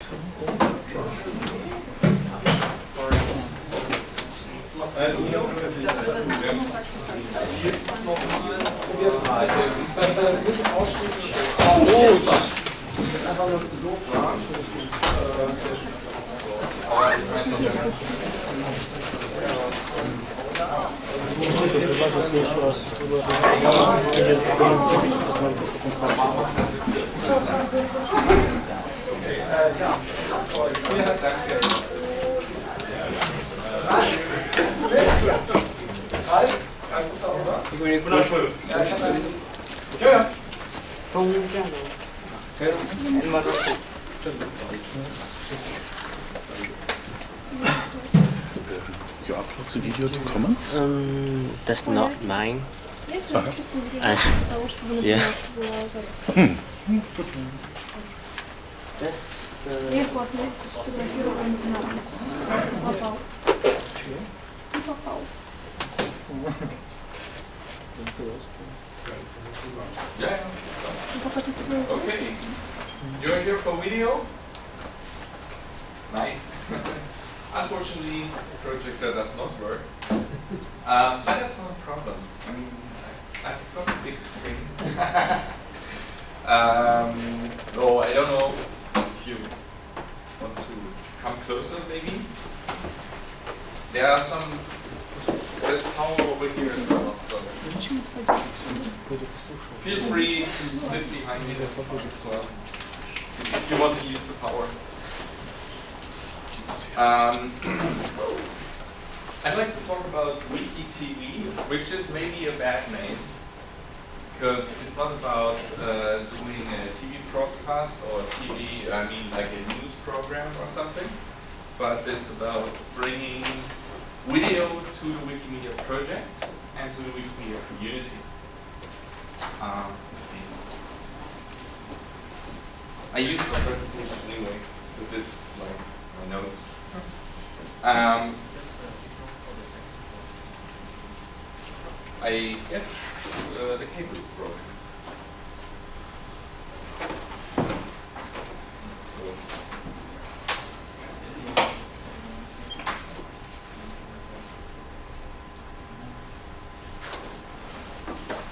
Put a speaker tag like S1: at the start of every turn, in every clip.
S1: Einfach nur zu doof war.
S2: You upload the video to Commons?
S3: That's not mine. Yeah. That's the...
S4: Yeah. Okay. You're here for video? Nice. Unfortunately, the projector does not work. But that's not a problem. I mean, I've got a big screen. No, I don't know if you want to come closer, maybe. There's power over here as well, so feel free to sit behind me as well, if you want to use the power. I'd like to talk about WikiTV, which is maybe a bad name, because it's not about doing a TV broadcast or TV, I mean like a news program or something, but it's about bringing video to the Wikimedia projects and to the Wikimedia community. I use my presentation anyway, because it's like my notes. I guess the cable is broken.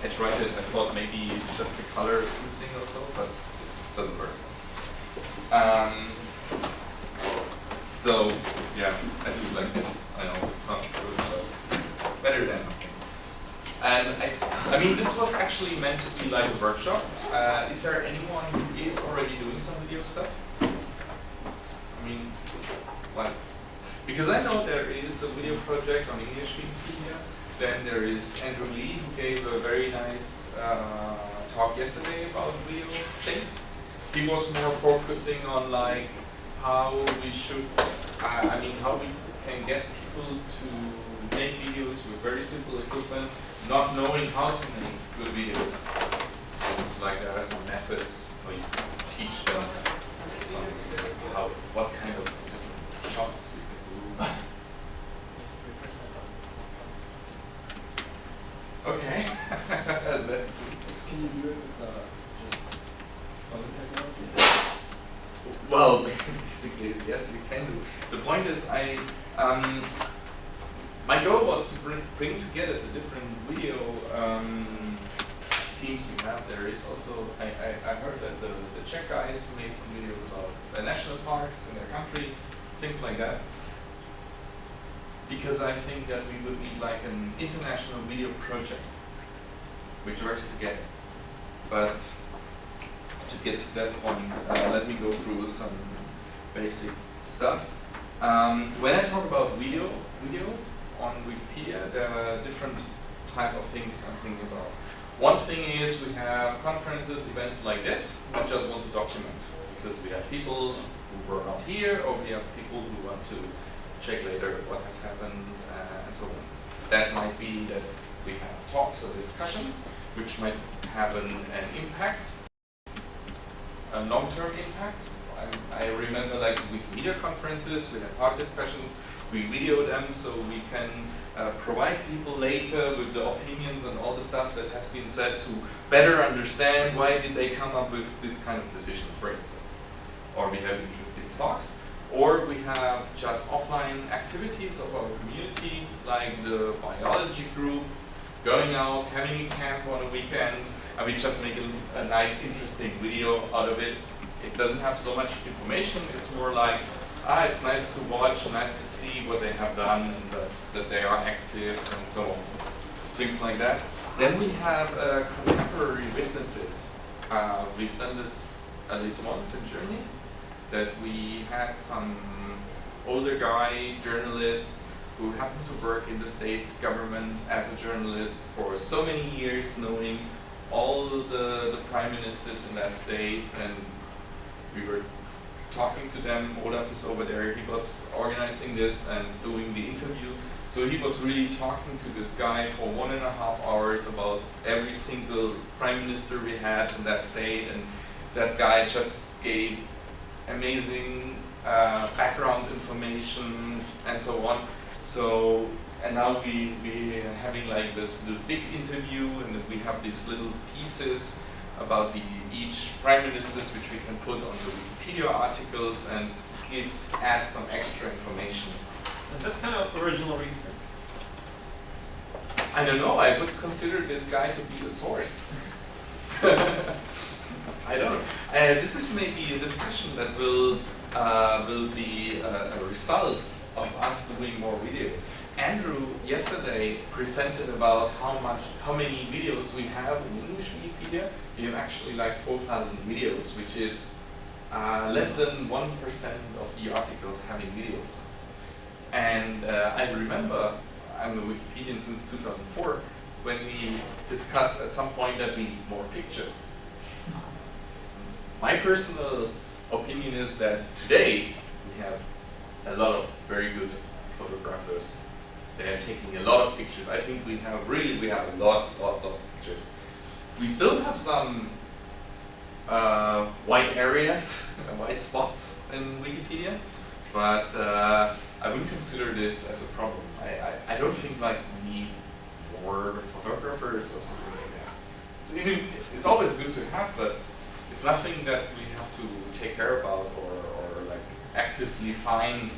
S4: I tried it, I thought maybe just the color is missing or so, but it doesn't work. So, yeah, I do it like this. I know it's not good, but better than nothing. And I mean, this was actually meant to be like a workshop. Is there anyone who is already doing some video stuff? I mean, like, because I know there is a video project on English Wikipedia. Then there is Andrew Lee, who gave a very nice talk yesterday about video things. He was more focusing on like how we should, I mean, how we can get people to make videos with very simple equipment, not knowing how to make good videos. And, like there are some methods how you teach them what kind of different shots you can do. Okay, let's see.
S1: Can you do it with just phone technology?
S4: Well, basically, yes, we can do. The point is, my goal was to bring together the different video teams we have. There is also, I heard that the Czech guys made some videos about the national parks in their country, things like that. Because I think that we would need like an international video project which works together. But to get to that point, let me go through some basic stuff. When I talk about video on Wikipedia, there are different type of things I'm thinking about. One thing is we have conferences, events like this, we just want to document because we have people who were not here, or we have people who want to check later what has happened and so on. That might be that we have talks or discussions which might have an impact, a long-term impact. I remember like Wikimedia conferences, we have hard discussions, we video them so we can provide people later with the opinions and all the stuff that has been said to better understand why did they come up with this kind of decision, for instance. Or we have interesting talks, or we have just offline activities of our community, like the biology group, going out, having a camp on a weekend, and we just make a nice, interesting video out of it. It doesn't have so much information, it's more like, it's nice to watch, nice to see what they have done, and that they are active, and so on. Things like that. Then we have contemporary witnesses. We've done this at least once in Germany, that we had some older guy, journalist, who happened to work in the state government as a journalist for so many years, knowing all the prime ministers in that state, and we were talking to them. Olaf is over there, he was organizing this and doing the interview. So he was really talking to this guy for 1.5 hours about every single prime minister we had in that state, and that guy just gave amazing background information and so on. So, and now we are having like the big interview, and we have these little pieces about each prime ministers, which we can put on the Wikipedia articles and add some extra information.
S1: Is that kind of original research?
S4: I don't know, I would consider this guy to be a source. I don't know. This is maybe a discussion that will be a result of us doing more video. Andrew yesterday presented about how many videos we have in English Wikipedia. We have actually like 4,000 videos, which is less than 1% of the articles having videos. And I remember, I'm a Wikipedian since 2004, when we discussed at some point that we need more pictures. My personal opinion is that today we have a lot of very good photographers. They are taking a lot of pictures. I think we have a lot of pictures. We still have some white areas, white spots in Wikipedia, but I wouldn't consider this as a problem. I don't think like we need more photographers or something like that. It's always good to have, but it's nothing that we have to take care about or like actively find.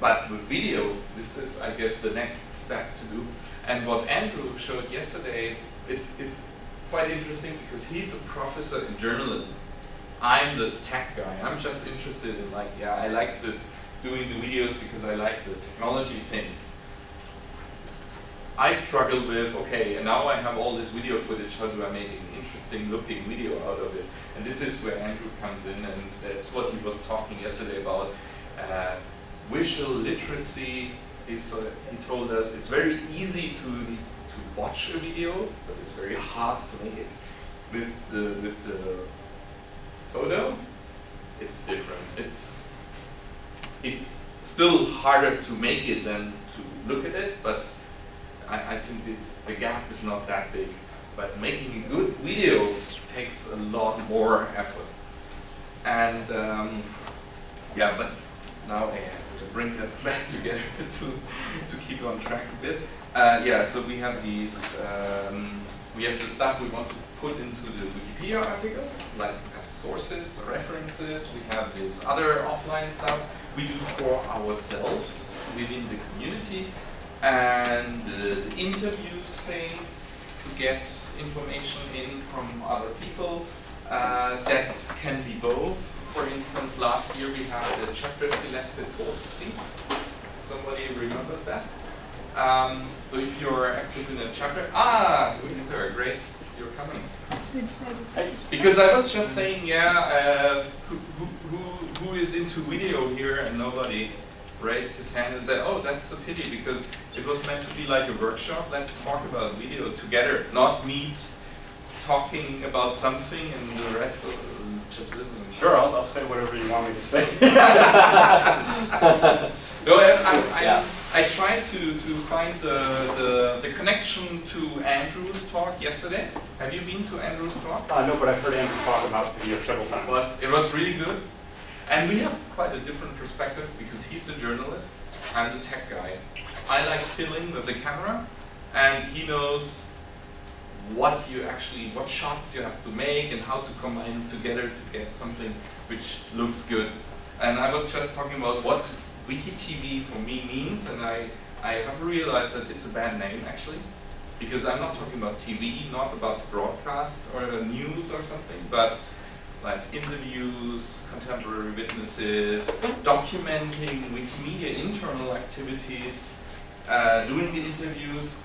S4: But with video, this is, I guess, the next step to do. And what Andrew showed yesterday, it's quite interesting because he's a professor in journalism. I'm the tech guy. I'm just interested in like, yeah, I like this, doing the videos because I like the technology things. I struggle with, okay, and now I have all this video footage, how do I make an interesting looking video out of it? And this is where Andrew comes in, and that's what he was talking yesterday about. Visual literacy, he told us it's very easy to watch a video, but it's very hard to make it. With the photo, it's different. It's still harder to make it than to look at it, but I think the gap is not that big. But making a good video takes a lot more effort. And yeah, but now I have to bring that back together to keep on track a bit. Yeah, so we have these, we have the stuff we want to put into the Wikipedia articles, like as sources, references. We have this other offline stuff we do for ourselves within the community, and the interviews things to get information in from other people. That can be both. For instance, last year we had the chapter selected photo seats. Somebody remembers that? So if you're active in a chapter, Günther, great, you're coming. Because I was just saying, yeah, who is into video here, and nobody raised his hand and said, oh, that's a pity, because it was meant to be like a workshop. Let's talk about video together, not meet talking about something and the rest of just listening.
S5: Sure, I'll say whatever you want me to say.
S4: No, I tried to find the connection to Andrew's talk yesterday. Have you been to Andrew's talk?
S5: No, but I've heard Andrew talk about video several times.
S4: It was really good. And we have quite a different perspective because he's a journalist, I'm the tech guy. I like filming with the camera, and he knows what shots you have to make and how to combine together to get something which looks good. And I was just talking about what WikiTV for me means, and I have realized that it's a bad name actually, because I'm not talking about TV, not about broadcast or news or something, but like interviews, contemporary witnesses, documenting Wikimedia internal activities, doing the interviews.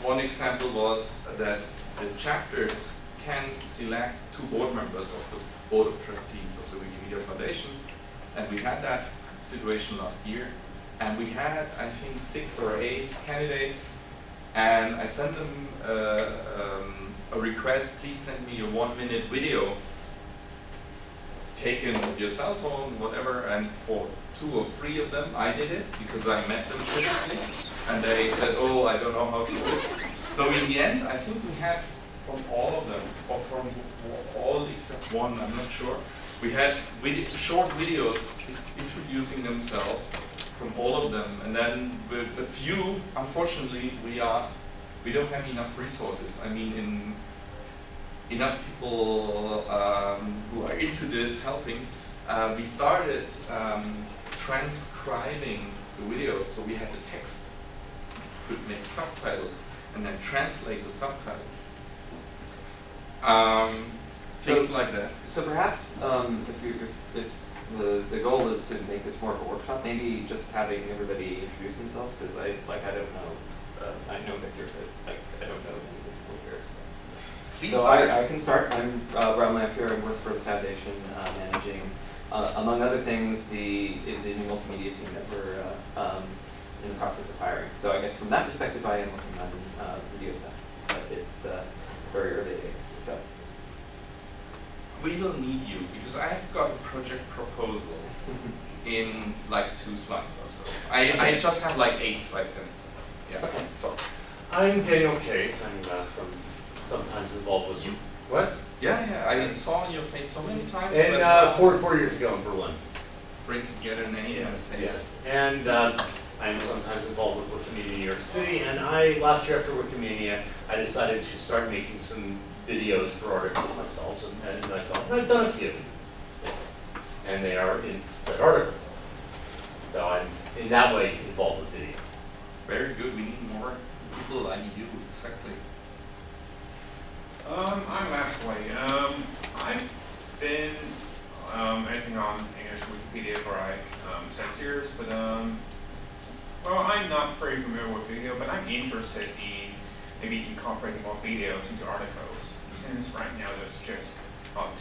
S4: One example was that the chapters can select 2 board members of the Board of Trustees of the Wikimedia Foundation, and we had that situation last year, and we had, I think, 6 or 8 candidates, and I sent them a request, please send me a 1-minute video taken with your cell phone, whatever, and for 2 or 3 of them I did it because I met them physically, and they said, oh, I don't know how to do it. So in the end, I think we had from all of them, or from all except one, I'm not sure, we had short videos introducing themselves from all of them, and then with a few, unfortunately, we don't have enough resources. I mean, enough people who are into this helping. We started transcribing the videos, so we had the text, could make subtitles, and then translate the subtitles. Things like that.
S6: So perhaps if the goal is to make this more of a workshop, maybe just having everybody introduce themselves, because I don't know. I know Victor, but I don't know many people here.
S4: Please
S6: So
S4: start.
S6: I can start. I'm Rob Lampier. I work for the foundation, managing, among other things, the new multimedia team that we're in the process of hiring. So I guess from that perspective, I am working on video stuff, but it's very early days. So
S4: We will need you, because I have got a project proposal in like 2 slides or so. I just have like 8 slides. Yeah.
S6: Okay.
S4: So.
S7: I'm Daniel Case. I'm from sometimes involved with you. What?
S4: Yeah. I saw your face so many times.
S7: And
S4: but,
S7: 4 years ago in Berlin.
S4: bring together name and face.
S7: Yes. And I'm sometimes involved with Wikimedia New York City. And last year after Wikimedia, I decided to start making some videos for articles myself, and I've done a few, and they are in said articles. So I'm in that way involved with video.
S4: Very good. We need more people like you. Exactly.
S8: I'm Leslie. I've been editing on English Wikipedia for like 6 years, but well, I'm not very familiar with video, but I'm interested in maybe incorporating more videos into articles. Since right now there's just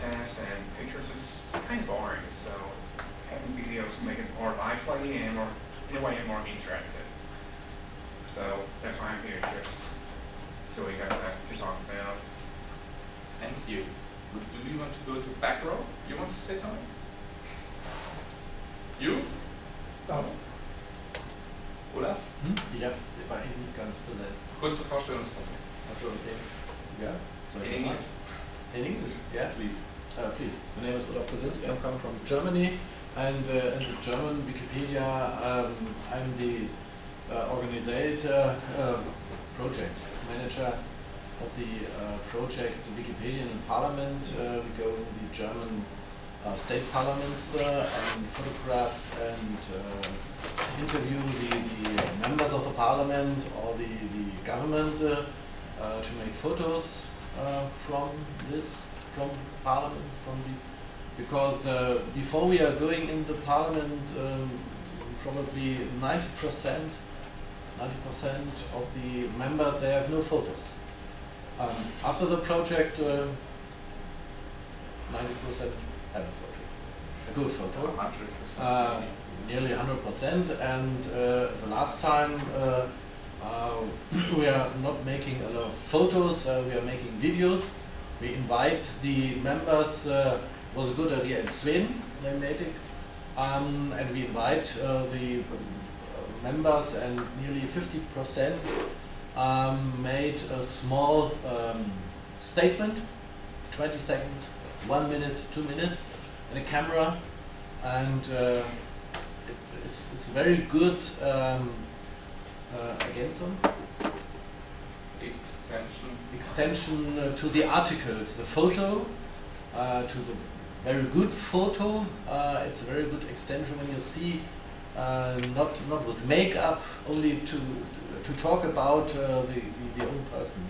S8: text and pictures is kind of boring, so having videos make it more lively and more, in a way, more interactive. So that's why I'm here, just so we guys have to talk about.
S4: Thank you. Do we want to go to back row? You want to say something? You?
S1: Darf?
S4: Olaf?
S1: Ich war Ihnen nicht ganz präsent.
S4: Kurze Vorstellungsrunde.
S1: Achso, okay. Yeah?
S4: In English?
S1: In English? Yeah, please. Please. My name is Olaf Kosinski. I'm coming from Germany, and in the German Wikipedia, I'm the organizer, project manager of the project Wikipedia in Parliament. We go in the German state parliaments and photograph and interview the members of the parliament or the government to make photos from parliament, because before we are going in the parliament, probably 90% of the members, they have no photos. After the project, 90% have a photo, a good photo,
S4: 100%.
S1: nearly 100%. And the last time we are not making a lot of photos, we are making videos. We invite the members, was a good idea in Sweden, they made it, and we invite the members, and nearly 50% made a small statement, 20 seconds, 1 minute, 2 minutes, and a camera, and it's very good extension to the article, to the photo, to the very good photo. It's a very good extension when you see not with makeup, only to talk about the own person.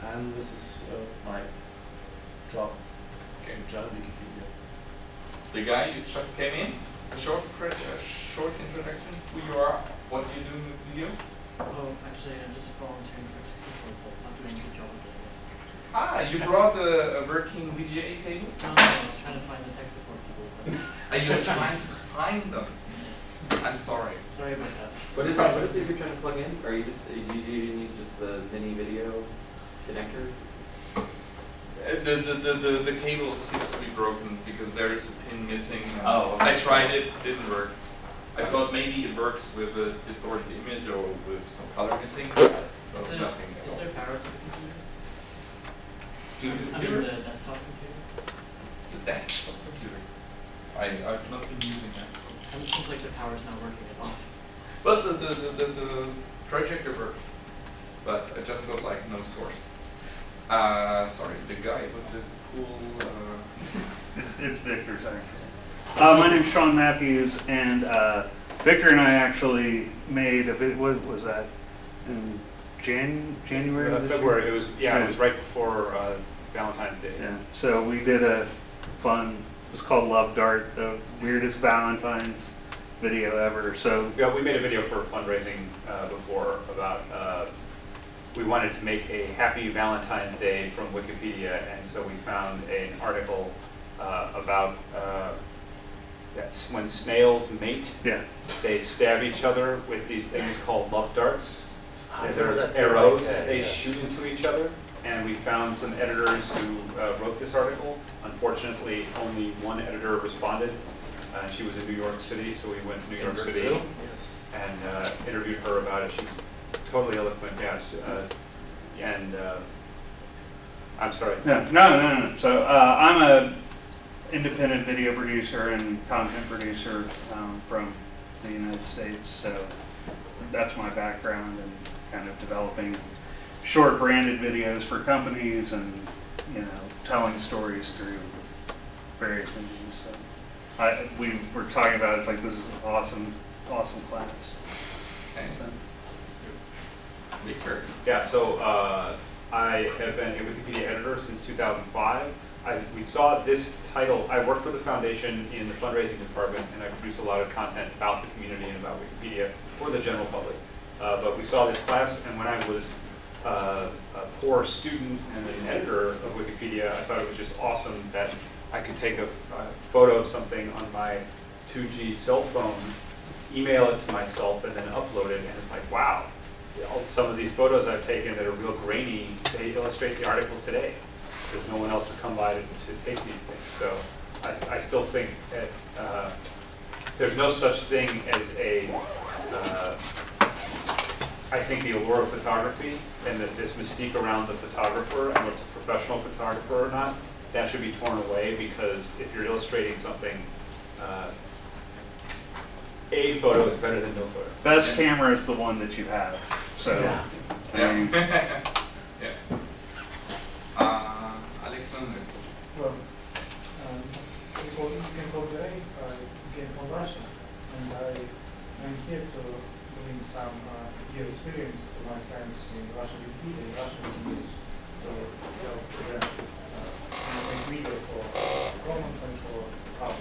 S1: And this is my job.
S4: Okay.
S1: German Wikipedia.
S4: The guy you just came in, short introduction, who you are, what do you do in the video?
S9: Oh, actually, I'm just volunteering for tech support, but not doing a good job of doing this.
S4: Ah, you brought a working VGA cable?
S9: No, I was trying to find the tech support people, but
S4: Are you trying to find them? I'm sorry.
S9: sorry about that.
S6: What is it you're trying to plug in? Are you just, do you need just the mini video connector?
S4: The cable seems to be broken because there is a pin missing.
S6: Oh, okay.
S4: I tried it, didn't work. I thought maybe it works with a distorted image or with some color missing.
S9: Is there,
S4: Nothing.
S9: is there power to the computer?
S4: To the
S9: I mean
S4: computer?
S9: the desktop computer?
S4: The desktop computer. I've not been using that.
S9: It seems like the power's not working at all.
S4: But the projector worked. But I just got like no source. Sorry, the guy with the cool.
S10: It's Victor's actually. My name's Sean Matthews, and Victor and I actually made a bit. What was that? In January? of this year?
S5: February. It was right before Valentine's Day.
S10: Yeah. So we did a fun. It was called Love Dart, the weirdest Valentine's video ever. So
S5: Yeah, we made a video for fundraising before about we wanted to make a happy Valentine's Day from Wikipedia, and so we found an article about that's when snails mate,
S10: yeah.
S5: they stab each other with these things called love darts.
S7: I've
S5: They're
S7: heard that too.
S5: arrows
S7: Okay,
S5: that they
S7: yeah.
S5: shoot into each other, and we found some editors who wrote this article. Unfortunately, only one editor responded. She was in New York City, so we went to New York City
S7: Yes.
S5: and interviewed her about it. She's totally eloquent, yes. I'm sorry.
S10: No. So I'm a independent video producer and content producer from the United States. So that's my background in kind of developing short branded videos for companies and, you know, telling stories through various mediums. So we were talking about, it's like, this is an awesome class.
S4: Okay.
S10: So.
S4: Victor.
S5: Yeah, so I have been a Wikipedia editor since 2005. We saw this title. I work for the foundation in the fundraising department, and I produce a lot of content about the community and about Wikipedia for the general public. But we saw this class, and when I was a poor student and an editor of Wikipedia, I thought it was just awesome that I could take a photo of something on my 2G cell phone, email it to myself, and then upload it, and it's like, wow. Some of these photos I've taken that are real grainy, they illustrate the articles today, because no one else has come by to take these things. So I still think that there's no such thing as I think the allure of photography and that this mystique around the photographer and what's a professional photographer or not, that should be torn away, because if you're illustrating something, a photo is better than no photo.
S10: Best camera is the one that you have. So,
S7: Yeah.
S10: I mean,
S4: Yeah. Alexander.
S11: Well, you can go there. I came from Russia, and I'm here to bring some your experience to my friends in Russian Wikipedia, Russian news, to help them make video for comments and for how to.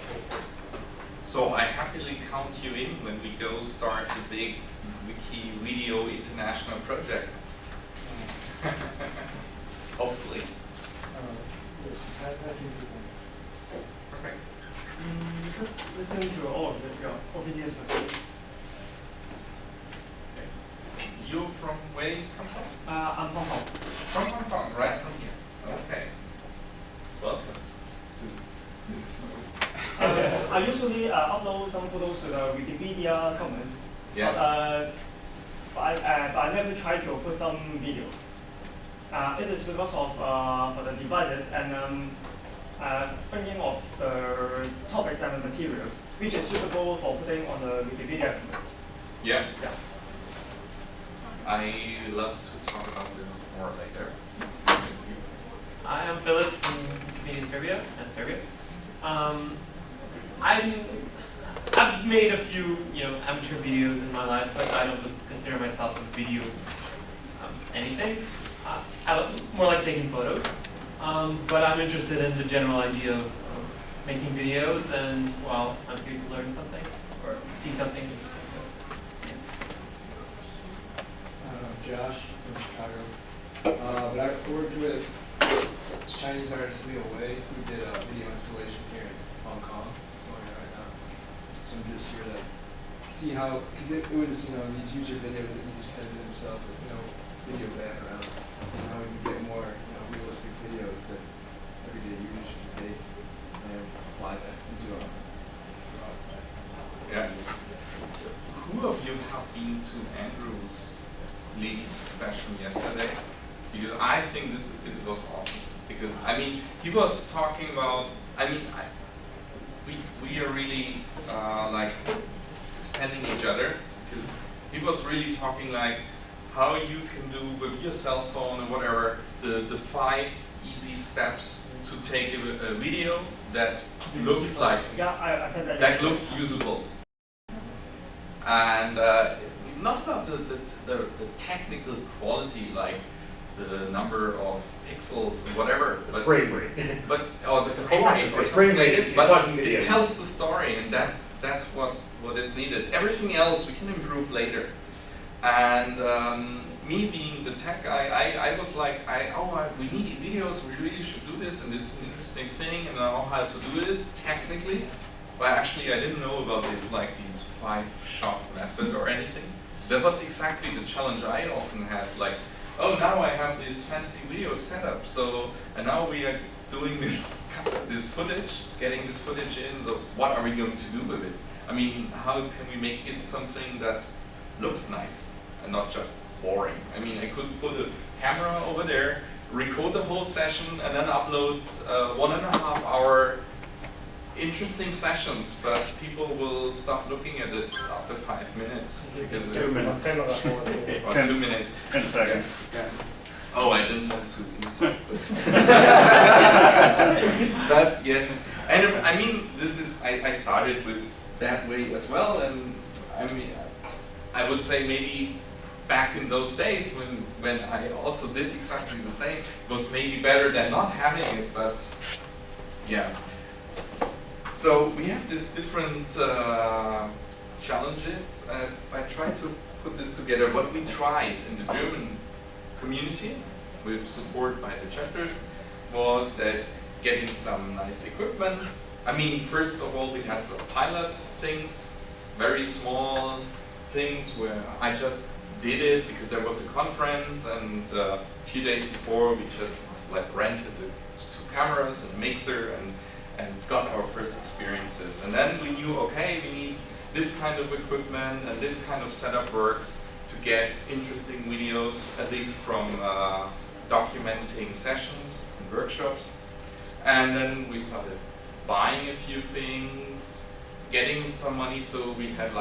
S4: So I happily count you in when we go start the big Wiki Video International project. Hopefully.
S11: Yes, I think we can.
S4: Perfect.
S9: Just listening to all of your opinions first.
S4: You from where you come from?
S9: I'm from home.
S4: From Hong Kong, right from here. Okay. Welcome to this.
S9: I usually upload some photos to the Wikipedia comments.
S4: Yeah.
S9: But I never try to put some videos. It is because of for the devices and thinking of the topics and the materials which is suitable for putting on the Wikipedia comments.
S4: Yeah.
S9: Yeah.
S4: I love to talk about this more later.
S12: I am Philip from Wikipedia Serbia and Serbia. I've made a few, amateur videos in my life, but I don't consider myself a video anything. More like taking photos. But I'm interested in the general idea of making videos, and well, I'm here to learn something or see something interesting.
S13: Josh from Chicago. But I worked with Chinese artist Leo Wei, who did a video installation here in Hong Kong. It's going on right now. So I'm just here to see how, because it was, these user videos that he just kind of did himself with no video background. And how we can get more, realistic videos that everyday users can take and apply that into our outside.
S4: Yeah. Who of you have been to Andrew's Lee's session yesterday? Because I think it was awesome. Because he was talking about. We are really like extending each other, because he was really talking like how you can do with your cell phone or whatever the 5 easy steps to take a video that looks like that looks usable, and not about the technical quality, like the number of pixels and whatever, but
S7: frame rate.
S4: But the frame rate, or
S7: frame rate.
S4: But it tells the story, and that's what is needed. Everything else we can improve later. And me being the tech guy, I was like, we need videos. We really should do this, and it's an interesting thing, and I know how to do this technically. But actually, I didn't know about this 5-shot method or anything. That was exactly the challenge I often had. Like, now I have this fancy video setup. So, and now we are doing this footage, getting this footage in. So, what are we going to do with it? How can we make it something that looks nice and not just boring? I could put a camera over there, record the whole session, and then upload 1.5 hour interesting sessions, but people will stop looking at it after 5 minutes. Because
S10: 2 minutes.
S4: Or 2 minutes.
S10: 10 seconds.
S4: Yeah. Oh, I didn't want to insult. That's, yes. And this is, I started with that way as well, and I would say maybe back in those days when I also did exactly the same, it was maybe better than not having it, but yeah. So we have these different challenges. I tried to put this together. What we tried in the German community, with support by the chapters, was that getting some nice equipment. First of all, we had the pilot things, very small things where I just did it because there was a conference, and a few days before we just rented 2 cameras and a mixer and got our first experiences. And then we knew, okay, we need this kind of equipment and this kind of setup works to get interesting videos, at least from documenting sessions and workshops. And then we started buying a few things, getting some money, so we had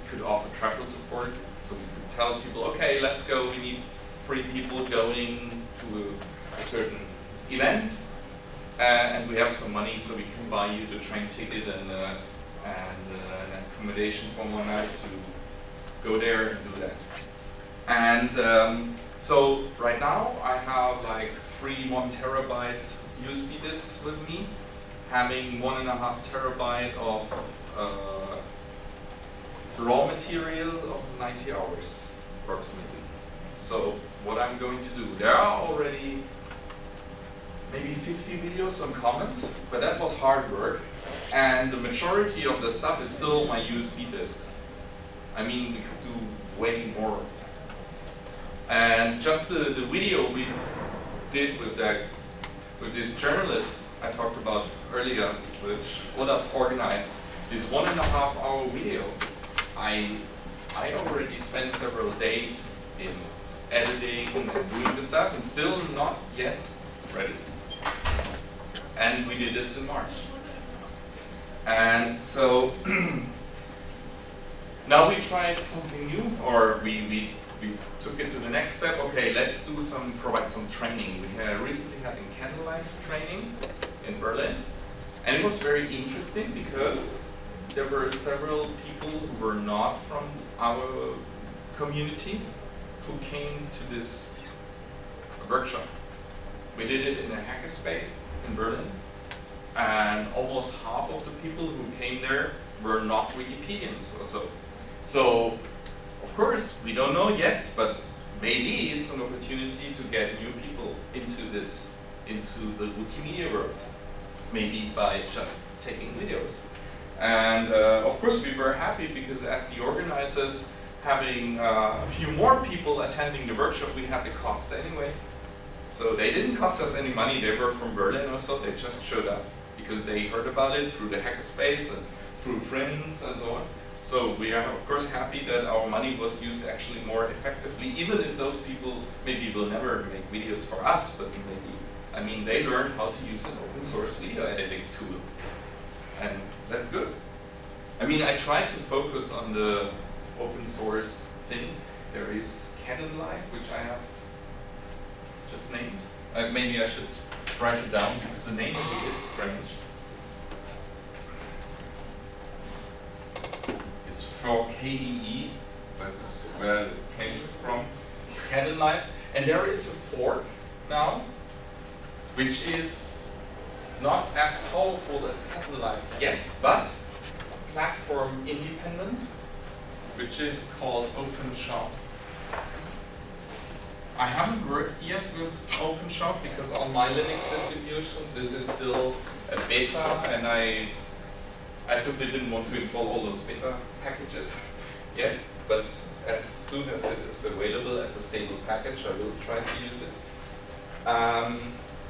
S4: could offer travel support, so we could tell people, okay, let's go, we need 3 people going to a certain event. And we have some money, so we can buy you the train ticket and an accommodation for 1 night to go there and do that. And so right now I have 3 1 terabyte USB disks with me, having 1.5 terabyte of raw material of 90 hours approximately. So what I'm going to do, there are already maybe 50 videos on comments, but that was hard work, and the majority of the stuff is still my USB disks. We could do way more. And just the video we did with this journalist I talked about earlier, which Olaf organized, this 1.5 hour video, I already spent several days in editing and doing the stuff, and still not yet ready. And we did this in March. And so now we tried something new, or we took it to the next step. Okay, let's provide some training. We recently had a candlelight training in Berlin, And it was very interesting because there were several people who were not from our community who came to this workshop. We did it in a hackerspace in Berlin, and almost half of the people who came there were not Wikipedians or so. So, of course, we don't know yet, but maybe it's an opportunity to get new people into the Wikimedia world. Maybe by just taking videos. And of course we were happy because as the organizers, having a few more people attending the workshop, we had the costs anyway. So they didn't cost us any money, they were from Berlin or so, they just showed up because they heard about it through the hackerspace and through friends and so on. So we are of course happy that our money was used actually more effectively, even if those people maybe will never make videos for us, but maybe, I mean, they learned how to use an open source video editing tool. And that's good. I mean, I try to focus on the open source thing. There is Canon Live, which I have just named. Maybe I should write it down because the name is a bit strange. It's for KDE, that's where it came from, Canon Live. And there is a fork now, which is not as powerful as Canon Live yet, but platform independent, which is called OpenShot. I haven't worked yet with OpenShot because on my Linux distribution this is still a beta, and I simply didn't want to install all those beta packages yet, but as soon as it is available as a stable package, I will try to use it.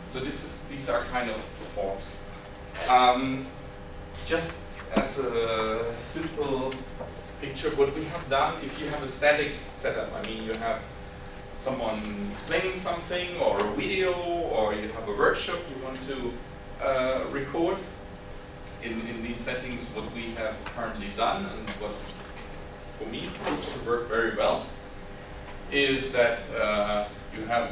S4: So these are kind of forks. Just as a simple picture, what we have done, if you have a static setup, I mean you have someone explaining something or a video, or you have a workshop you want to record, in these settings what we have currently done and what for me proves to work very well is that you have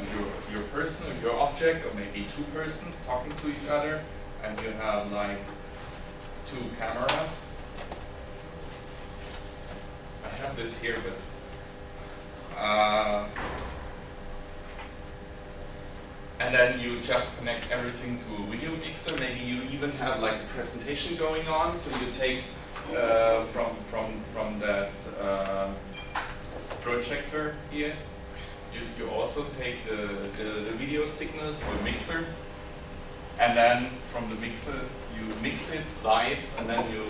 S4: your person or your object, or maybe two persons talking to each other, and you have like two cameras. I have this here, but and then you just connect everything to a video mixer. Maybe you even have like a presentation going on, so you take from that projector here. You also take the video signal to a mixer, and then from the mixer you mix it live, and then you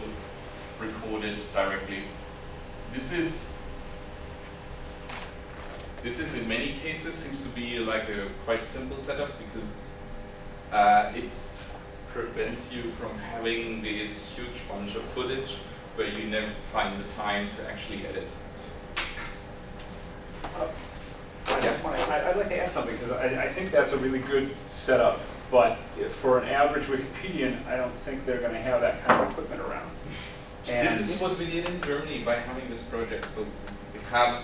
S4: record it directly. This is in many cases seems to be like a quite simple setup because it prevents you from having this huge bunch of footage where you never find the time to actually edit.
S5: I'd like to add something because I think that's a really good setup, but for an average Wikipedian, I don't think they're going to have that kind of equipment around. And
S4: this is what we did in Germany by having this project. So we have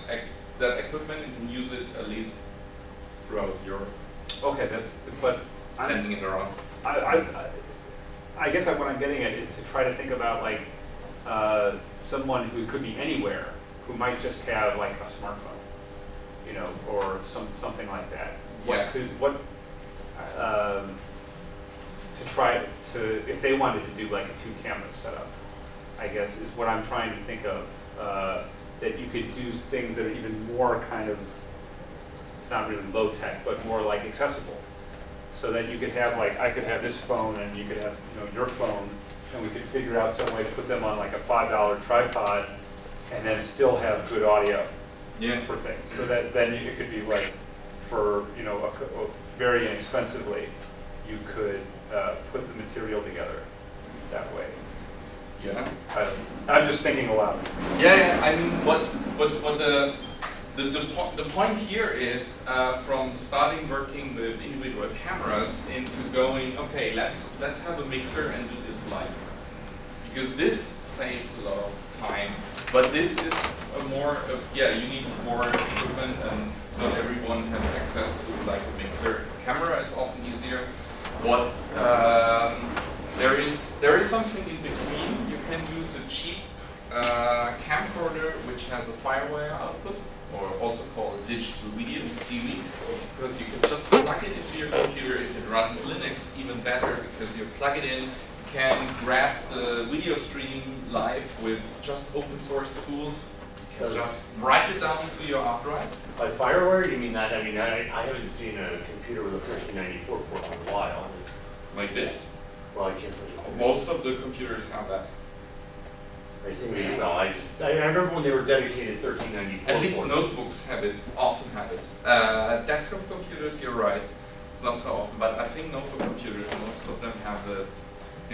S4: that equipment and can use it at least throughout Europe.
S5: Okay, but
S4: sending it around.
S5: I guess what I'm getting at is to try to think about like someone who could be anywhere who might just have like a smartphone, you know, or something like that.
S4: Yeah.
S5: To try to, if they wanted to do like a 2-camera setup, I guess is what I'm trying to think of. That you could do things that are even more kind of, it's not really low tech, but more like accessible. So that you could have like, I could have this phone and you could have, you know, your phone, and we could figure out some way to put them on like a $5 tripod and then still have good audio for things. So that then it could be like, for, you know, very inexpensively, you could put the material together that way.
S4: Yeah.
S5: I'm just thinking aloud.
S4: Yeah. I mean, what the point here is from starting working with individual cameras into going, okay, let's have a mixer and do this live, because this saved a lot of time. But this is a more, you need more equipment, and not everyone has access to like a mixer. Camera is often easier. What there is something in between. You can use a cheap camcorder which has a firewire output, or also called digital video TV, because you can just plug it into your computer. If it runs Linux, even better, because you plug it in, you can grab the video stream live with just open source tools. You can just write it down to your hard drive.
S7: By firewire, you mean that? I mean, I haven't seen a computer with a 1394 port in a while.
S4: Like this?
S7: Well, I can't think of it.
S4: Most of the computers have that.
S7: I think maybe, well, I remember when they were dedicated 1394.
S4: At least notebooks have it, often have it. Desktop computers, you're right, it's not so often, but I think notebook computers, most of them have the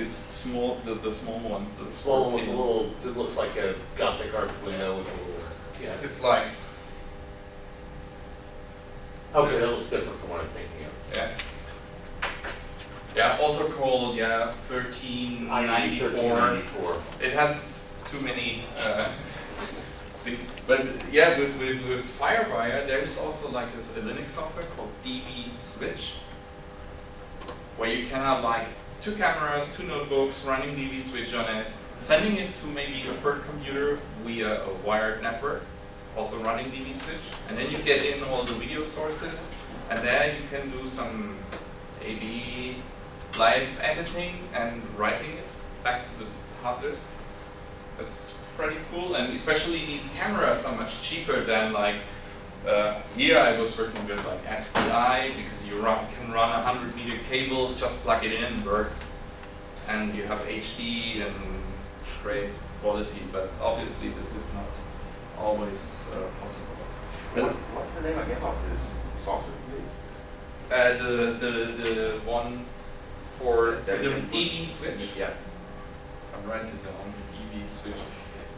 S4: small one. The small one with a little,
S7: it looks like a Gothic arch window with a little, yeah.
S4: It's like...
S7: Okay, that looks different from what I'm thinking of.
S4: Yeah. Yeah, also called, 1394. It has too many things. But yeah, with Firewire, there's also like a Linux software called DB Switch, where you can have like 2 cameras, 2 notebooks, running DB Switch on it, sending it to maybe a third computer via a wired network, also running DB Switch, and then you get in all the video sources, and there you can do some A/B live editing and writing it back to the hard disk. That's pretty cool, and especially these cameras are much cheaper than like, here I was working with like SDI, because you can run a 100-meter cable, just plug it in, works, and you have HD and great quality, but obviously this is not always possible.
S14: What's the name again of this software, please?
S4: The one for the DB Switch.
S14: Yeah.
S4: I'll write it down. DB Switch.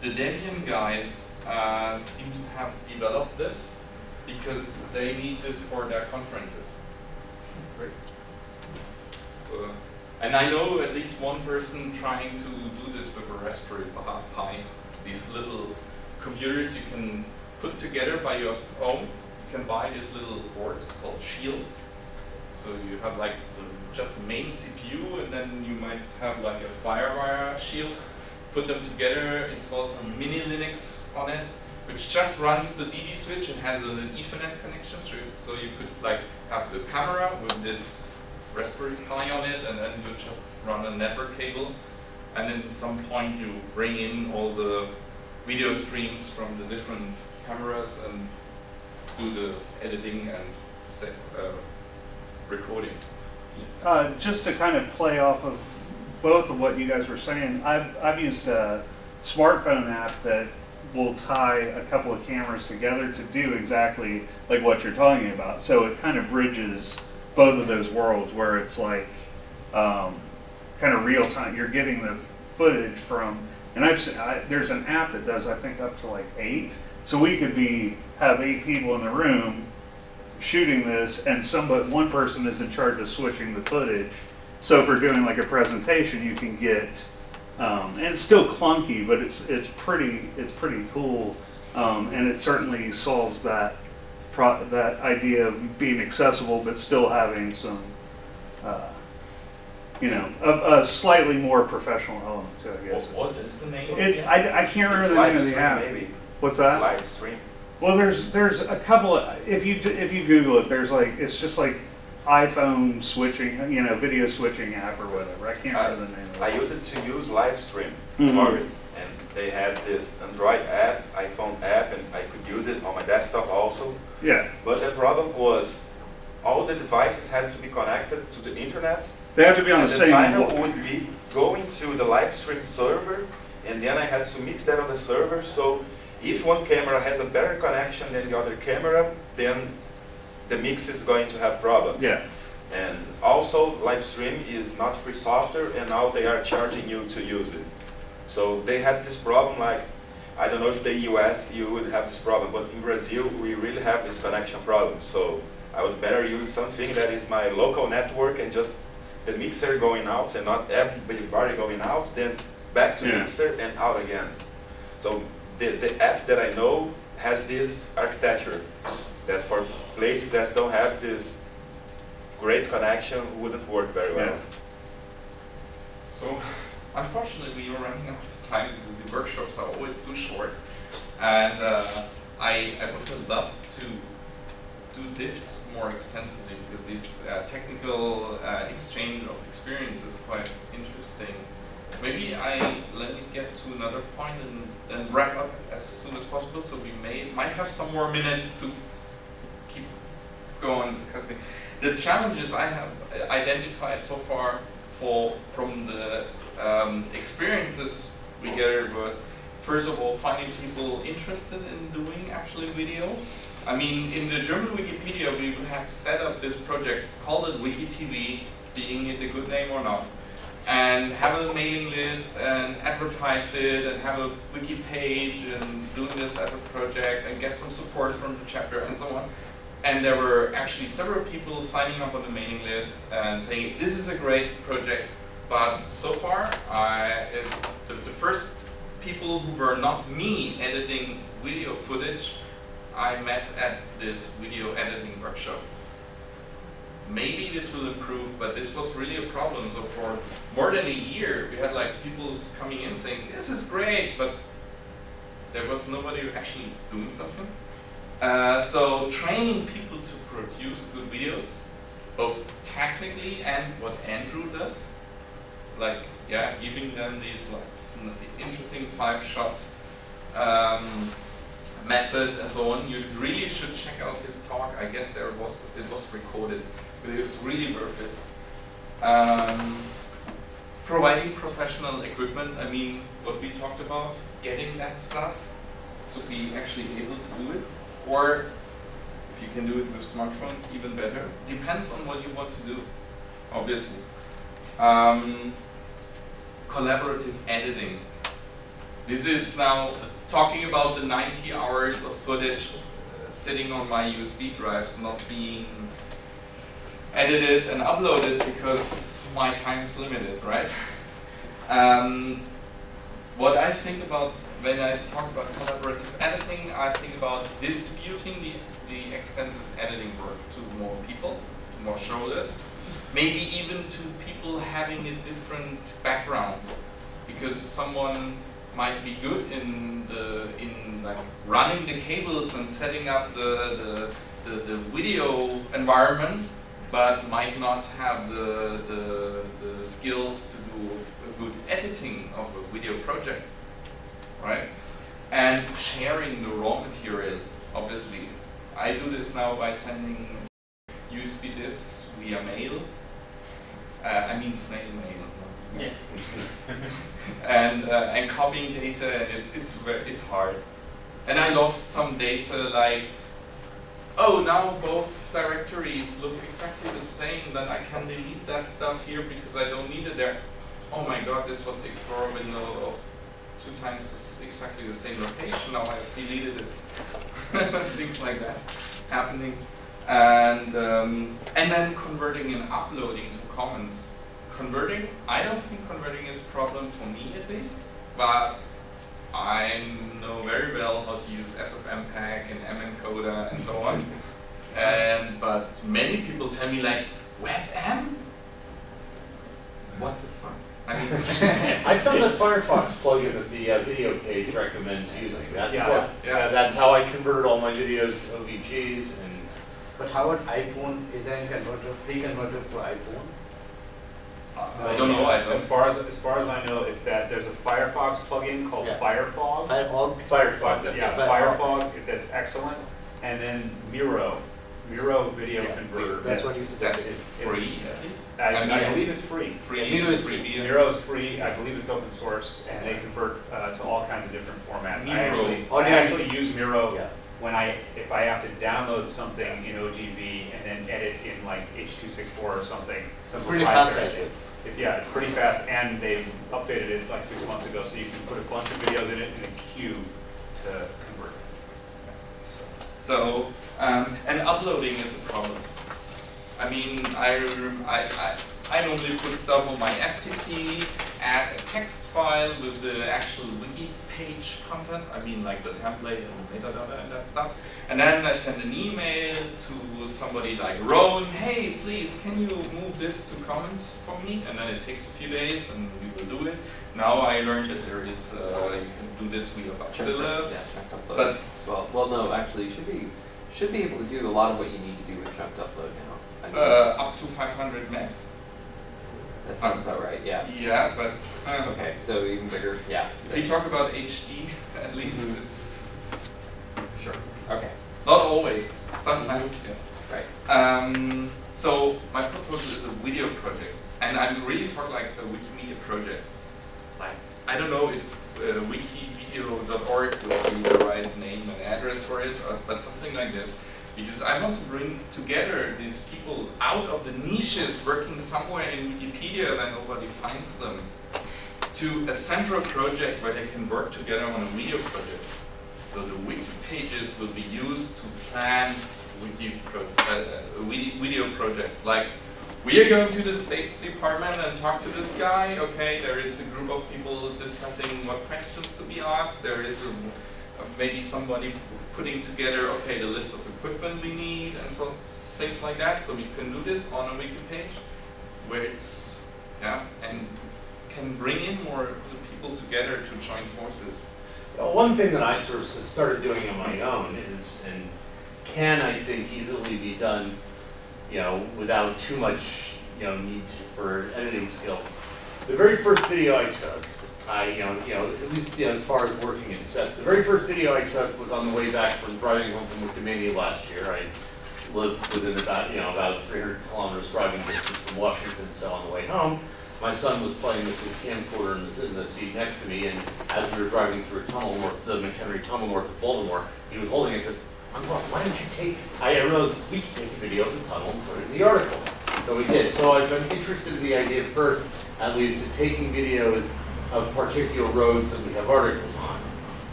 S4: The Debian guys seem to have developed this because they need this for their conferences. Great. So, and I know at least one person trying to do this with a Raspberry Pi. These little computers you can put together by your own. You can buy these little boards called shields. So you have like just the main CPU, and then you might have like a Firewire shield. Put them together, install some mini Linux on it, which just runs the DB switch and has an Ethernet connection. So you could like have the camera with this Raspberry Pi on it, and then you just run a network cable, and then at some point you bring in all the video streams from the different cameras and do the editing and recording.
S10: Just to kind of play off of both of what you guys were saying, I've used a smartphone app that will tie a couple of cameras together to do exactly like what you're talking about. So it kind of bridges both of those worlds, where it's like kind of real time. You're getting the footage from, and there's an app that does I think up to like 8. So we could have 8 people in the room shooting this, and one person is in charge of switching the footage. So if we're doing like a presentation, you can get, and it's still clunky, but it's pretty cool, and it certainly solves that idea of being accessible, but still having some, a slightly more professional element to it, I guess.
S4: What is the name?
S10: I can't remember the name of the app.
S14: Maybe.
S10: What's that?
S14: Live stream.
S10: Well, there's a couple of, if you Google it, there's like, it's just like iPhone switching, video switching app or whatever. I can't remember the name of it.
S14: I used it to use live stream
S10: Mhm.
S14: for it, and they had this Android app, iPhone app, and I could use it on my desktop also.
S10: Yeah.
S14: But the problem was all the devices had to be connected to the internet.
S10: They have to be on
S14: and
S10: the
S14: the
S10: same
S14: sign-up
S10: wall.
S14: would be going to the live stream server, and then I had to mix that on the server. So if one camera has a better connection than the other camera, then the mix is going to have problems.
S10: Yeah.
S14: And also, live stream is not free software, and now they are charging you to use it. So they had this problem, like, I don't know if the US you would have this problem, but in Brazil we really have this connection problem. So I would better use something that is my local network and just the mixer going out and not everybody going out, then back to mixer and out again. So the app that I know has this architecture that for places that don't have this great connection wouldn't work very well.
S4: So unfortunately, we are running out of time because the workshops are always too short. And I would have loved to do this more extensively because this technical exchange of experience is quite interesting. Maybe let me get to another point and then wrap up as soon as possible, so we might have some more minutes to go on discussing. The challenges I have identified so far from the experiences we gathered was, first of all, finding people interested in doing actually video. I mean, in the German Wikipedia, we have set up this project, called it WikiTV, being it a good name or not, and have a mailing list and advertised it and have a wiki page and doing this as a project and get some support from the chapter and so on. And there were actually several people signing up on the mailing list and saying, this is a great project, but so far, the first people who were not me editing video footage, I met at this video editing workshop. Maybe this will improve, but this was really a problem. So for more than a year, we had like people coming in saying, this is great, but there was nobody actually doing something. So training people to produce good videos, both technically and what Andrew does, like giving them these like interesting 5-shot method and so on. You really should check out his talk. I guess it was recorded, but it was really worth it. Providing professional equipment. I mean, what we talked about, getting that stuff to be actually able to do it. Or if you can do it with smartphones, even better. Depends on what you want to do, obviously. Collaborative editing. This is now talking about the 90 hours of footage sitting on my USB drives, not being edited and uploaded because my time's limited, right? What I think about when I talk about collaborative editing, I think about distributing the extensive editing work to more people, to more shoulders, maybe even to people having a different background, because someone might be good in like running the cables and setting up the video environment, but might not have the skills to do a good editing of a video project. Right? And sharing the raw material, obviously. I do this now by sending USB disks via mail. I mean snail mail. Yeah. and copying data, and it's hard. And I lost some data, like, oh, now both directories look exactly the same, then I can delete that stuff here because I don't need it there. Oh my god, this was the Explorer window of 2 times exactly the same location, now I've deleted it. Things like that happening. And then converting and uploading to Commons. I don't think converting is a problem for me at least, but I know very well how to use FFmpeg and mencoder and so on. But many people tell me like, WebM? What the fuck? I mean,
S7: I found the Firefox plugin that the video page recommends using. That's how I converted all my videos to OVGs.
S15: But how about iPhone? Is there a converter, free converter for iPhone?
S4: I don't know.
S5: As far as I know, it's that there's a Firefox plugin called Firefog.
S7: Firefog.
S5: Firefog. That's excellent. And then Miro video converter.
S15: That's what you said.
S4: It's free, at least.
S5: I believe it's free.
S15: Miro is free.
S5: Miro is free. I believe it's open source, and they convert to all kinds of different formats. I actually use Miro if I have to download something in OGV and then edit in like H.264 or something.
S15: It's pretty fast, actually.
S5: It's pretty fast, and they updated it like 6 months ago, so you can put a bunch of videos in it in a queue to convert.
S4: So, and uploading is a problem. I mean, I normally put stuff on my FTP, add a text file with the actual wiki page content, I mean like the template and metadata and that stuff. And then I send an email to somebody like Rowan, hey, please, can you move this to comments for me? And then it takes a few days and we will do it. Now I learned that there is, you can do this via Bacilla.
S6: Yeah, chunked upload
S4: But
S6: as well. Well, no, actually, you should be able to do a lot of what you need to do with chunked upload now. I mean,
S4: up to 500 megs.
S6: that sounds about right. Yeah.
S4: Yeah, but
S6: Okay, so even bigger. Yeah.
S4: if you talk about HD, at least it's
S6: Sure. Okay.
S4: not always. Sometimes, yes.
S6: Right.
S4: So my proposal is a video project, and I'm really talking like a Wikimedia project. Like I don't know if wikivideo.org will be the right name and address for it, but something like this. Because I want to bring together these people out of the niches working somewhere in Wikipedia that nobody finds them, to a central project where they can work together on a video project. So the wiki pages will be used to plan video projects. Like, we are going to the State Department and talk to this guy. Okay, there is a group of people discussing what questions to be asked. There is maybe somebody putting together, okay, the list of equipment we need and so things like that. So we can do this on a wiki page where it's, yeah, and can bring in more the people together to join forces.
S7: Well, one thing that I sort of started doing on my own is, and can I think easily be done, without too much, need for editing skill. The very first video I took, at least as far as working in sets, the very first video I took was on the way back from driving home from Wikimania last year. I lived within about 300 kilometers driving distance from Washington, so on the way home, my son was playing with his camcorder in the seat next to me, and as we were driving through a tunnel the McHenry Tunnel north of Baltimore, he was holding it and said, "Uncle, why don't you take," I realized we could take a video of the tunnel and put it in the article. So we did. So I've been interested in the idea first, at least, of taking videos of particular roads that we have articles on.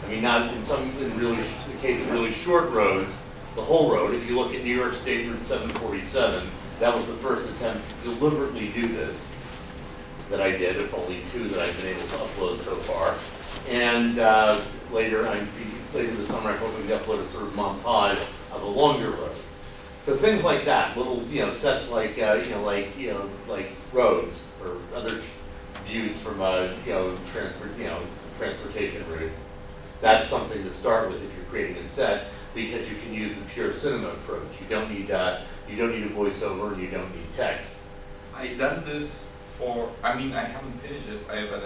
S7: I mean, not in the case of really short roads, the whole road. If you look at New York State Route 747, that was the first attempt to deliberately do this that I did, if only two that I've been able to upload so far. And later this summer, I hope we can upload a sort of montage of a longer road. So things like that, little sets like like roads or other views from transportation routes. That's something to start with if you're creating a set, because you can use the pure cinema approach. You don't need a voiceover, and you don't need text.
S4: I've done this I haven't finished it, but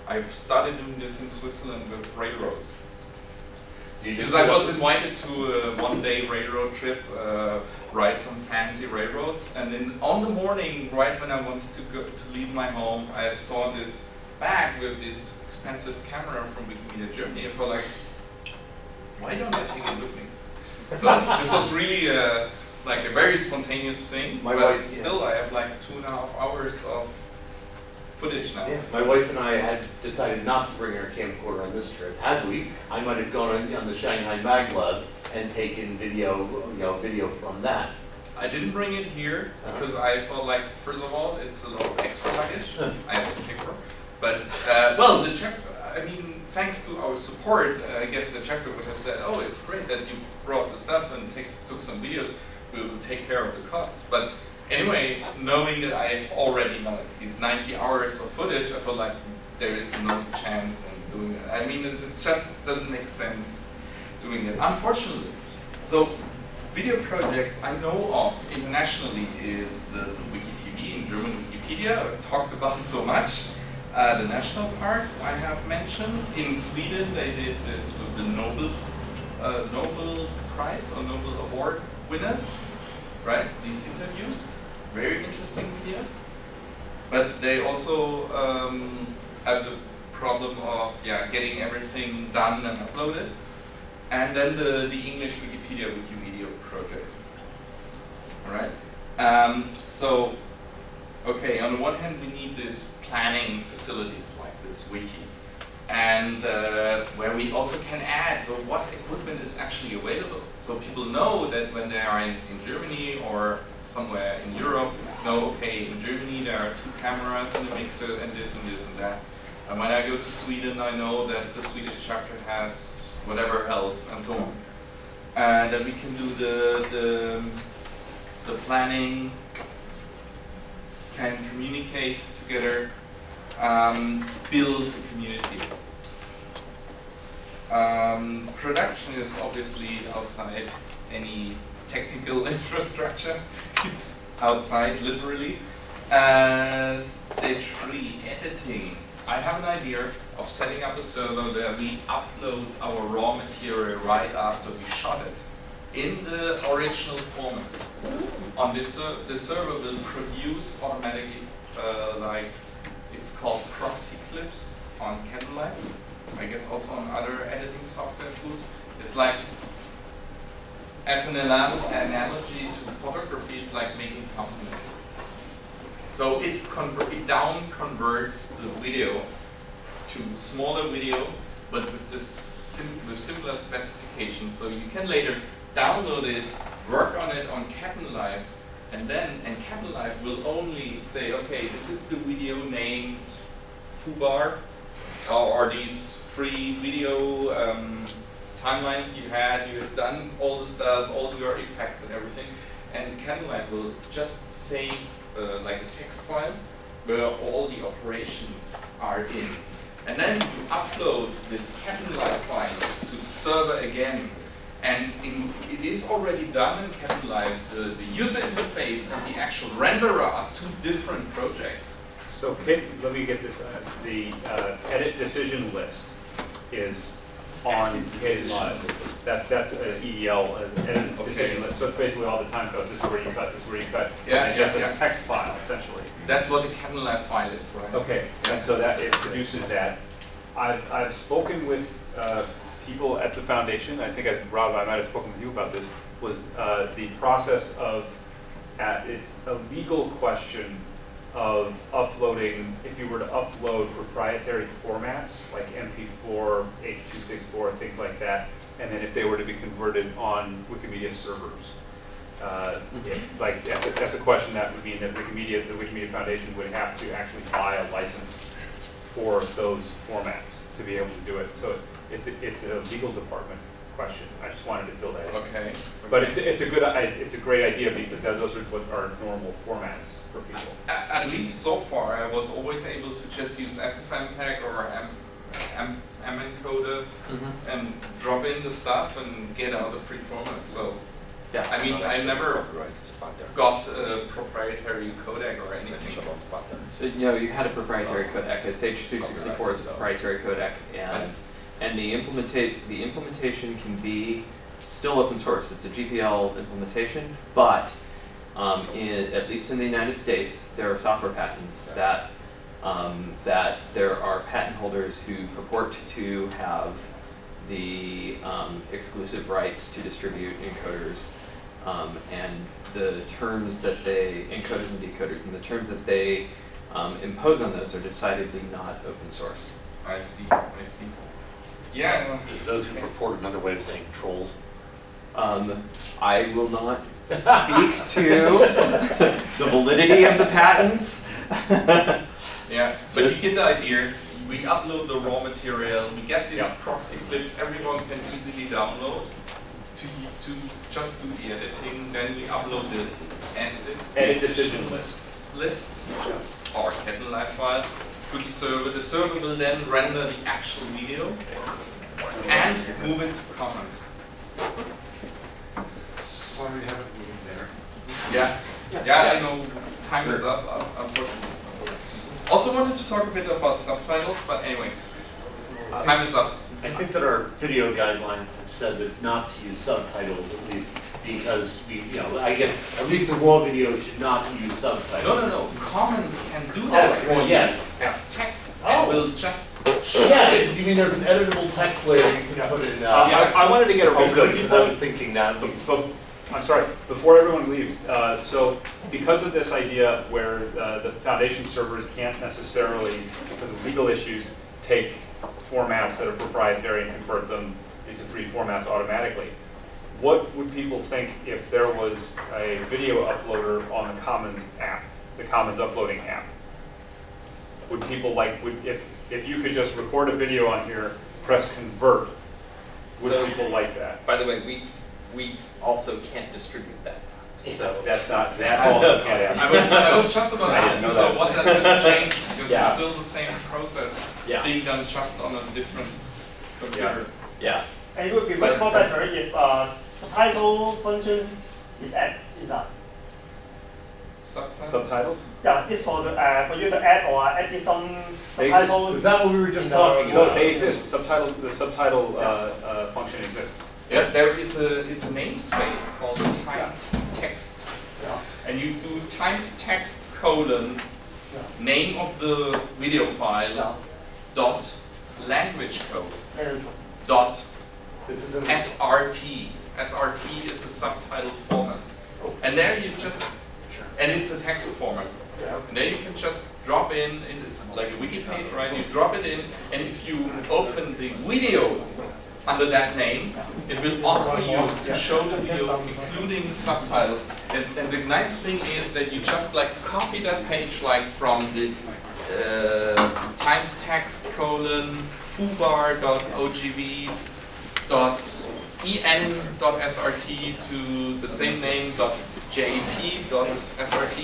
S4: I've started doing this in Switzerland with railroads. Because I was invited to a one-day railroad trip, ride some fancy railroads, and then on the morning, right when I wanted to leave my home, I saw this bag with this expensive camera from Wikimedia Germany. I felt like, why don't I take it with me? So this was really like a very spontaneous thing, but still I have like 2.5 hours of footage now.
S7: Yeah, my wife and I had decided not to bring our camcorder on this trip. Had we, I might have gone on the Shanghai Maglab and taken video from that.
S4: I didn't bring it here because I felt like, first of all, it's a lot of extra luggage I have to pay for. But the Czech, thanks to our support, I guess the Czech would have said, "Oh, it's great that you brought the stuff and took some videos. We will take care of the costs." But anyway, knowing that I've already these 90 hours of footage, I feel like there is no chance in doing it. It just doesn't make sense doing it, unfortunately. So, video projects I know of internationally is the WikiTV, in German Wikipedia, I've talked about so much. The national parks I have mentioned. In Sweden, they did this with the Nobel Prize or Nobel Award winners, right? These interviews, very interesting videos. But they also have the problem of getting everything done and uploaded. And then the English Wikipedia project. All right. Okay. On the one hand, we need this planning facilities like this wiki, and where we also can add what equipment is actually available, so people know that when they are in Germany or somewhere in Europe, know, okay, in Germany there are 2 cameras and a mixer and this and that. And when I go to Sweden, I know that the Swedish chapter has whatever else and so on. And then we can do the planning, can communicate together, build a community. Production is obviously outside any technical infrastructure. It's outside, literally. Stage 3, editing. I have an idea of setting up a server where we upload our raw material right after we shot it in the original format. On this, the server will produce automatically, like it's called proxy clips on Candlelight. I guess also on other editing software tools. It's like, as an analogy to photography, it's like making thumbnails. So it down converts the video to smaller video, but with this simpler specifications. So you can later download it, work on it on Candlelight, and Candlelight will only say, okay, this is the video named Fubar, or these free video timelines you have done all the stuff, all your effects and everything, and Candlelight will just save like a text file where all the operations are in. And then you upload this Candlelight file to the server again, and it is already done in Candlelight. The user interface and the actual renderer are 2 different projects.
S5: So let me get this, the edit decision list is on Live. That's an EDL, an edit decision list. So it's basically all the time code. This is where you cut, this is where you cut.
S4: Yeah,
S5: it's just a text file, essentially.
S4: That's what the Candlelight file is, right?
S5: Okay, and so that it produces that. I've spoken with people at the foundation. I think, Rob, I might have spoken with you about this, was the process of, it's a legal question of uploading, if you were to upload proprietary formats like MP4, H.264, things like that, and then if they were to be converted on Wikimedia servers. Like that's a question that would mean that the Wikimedia Foundation would have to actually buy a license for those formats to be able to do it. So it's a legal department question. I just wanted to fill that in.
S4: Okay.
S5: But it's a great idea because those are what are normal formats for people.
S4: At least so far, I was always able to just use FFmpeg or mencoder and drop in the stuff and get out a free format. So yeah, I mean, I never got a proprietary codec or anything.
S6: So you had a proprietary codec. It's H.264 is a proprietary codec, and the implementation can be still open source. It's a GPL implementation, but at least in the United States, there are software patents that there are patent holders who purport to have the exclusive rights to distribute encoders, and the terms that they, encoders and decoders, and the terms that they impose on those are decidedly not open source.
S4: I see. Yeah.
S7: Those who purport another way of saying trolls.
S6: I will not speak to the validity of the patents.
S4: Yeah, but you get the idea. We upload the raw material, we get these proxy clips, everyone can easily download to just do the editing, then we upload the
S5: edit decision list
S4: or Candlelight file to the server. The server will then render the actual video and move it to comments.
S7: Sorry, I haven't moved there.
S4: Yeah, I know time is up, unfortunately. Also wanted to talk a bit about subtitles, but anyway, time is up.
S7: I think that our video guidelines have said that not to use subtitles, at least because I guess at least the raw video should not use subtitles.
S4: No. Comments can do that for you as text, and will just.
S7: You mean there's an editable text layer you can put in?
S5: I wanted to get a real
S7: because I was thinking that.
S5: I'm sorry, before everyone leaves, so because of this idea where the foundation servers can't necessarily, because of legal issues, take formats that are proprietary and convert them into free formats automatically, what would people think if there was a video uploader on the Commons app the Commons uploading app. Would people like, if you could just record a video on here, press convert, would people like that?
S6: By the way, we also can't distribute that. So
S5: That's not, that also can't happen.
S4: I was just about to ask you, so what does it change? Because
S5: Yeah.
S4: it's still the same process being done just on a different computer.
S6: Yeah.
S9: And it would be much more better if subtitle functions is add inside.
S5: Subtitles?
S9: Yeah, it's for you to add or edit some subtitles.
S7: Is that what we were just talking
S5: No,
S7: about?
S5: they exist. The subtitle function exists.
S4: Yeah, there is a namespace called typed text. And you do typed text : name of the video file dot language code dot SRT. SRT is a subtitle format. And there you just, and it's a text format. And there you can just drop in, it's like a wiki page, right? You drop it in, and if you open the video under that name, it will offer you to show the video including subtitles. And the nice thing is that you just like copy that page like from the typed text : foobar.ogv.en.srt to the same name .jp.srt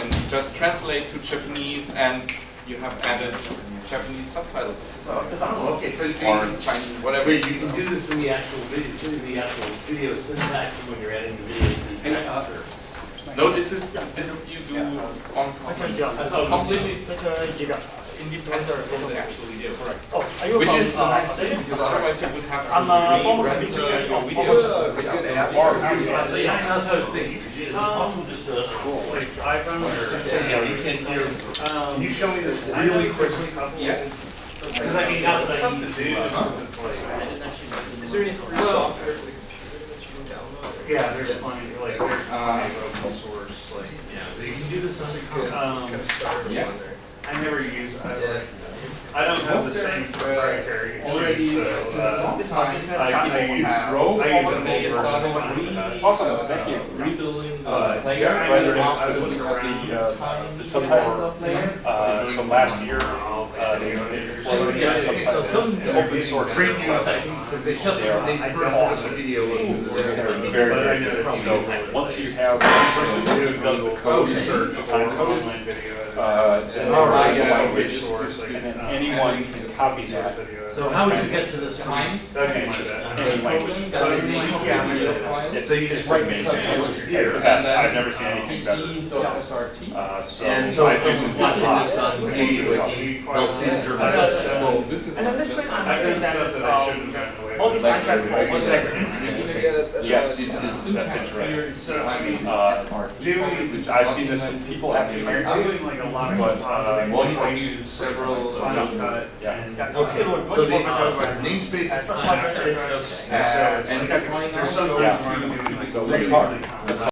S4: and just translate to Japanese, and you have added Japanese subtitles.
S7: Okay, so
S4: Or Chinese, whatever.
S7: Wait, you can do this in the actual video syntax when you're editing the video.
S4: No, this you do on completely independent from the actual video. Correct. Which is the nice thing, because otherwise you would have to rerun your videos.
S7: So yeah, that's what I was thinking. Is it possible just to like iPhone or you can you show me this really quickly?
S4: Yeah.
S7: Because I mean that's what I need to do. It's like
S13: Is there any free software for the computer that you can download?
S7: yeah, there's plenty like there's plenty of open source like so you can do this on
S4: Yeah.
S7: I never use I don't have the same proprietary issues, so I use
S5: Awesome, thank you.
S4: Rebuilding the
S5: player, the subtitle player. So last year, they open source.
S7: they shut
S5: They're very, very good. So once you have one person who does the code search, and then anyone can copy that.
S7: So how would you get to this
S4: time?
S5: Any language.
S7: So you just write the subtitles here.
S5: I've never seen anything better.
S7: And so if someone watches this on YouTube, they'll see the
S9: And then this way I'm doing that multi-sidetrack for multi-languages.
S5: Yes, the syntax here is I've seen this with people have experience doing like a lot of one I use several
S7: Okay, so the namespace is
S4: and
S5: so it's hard.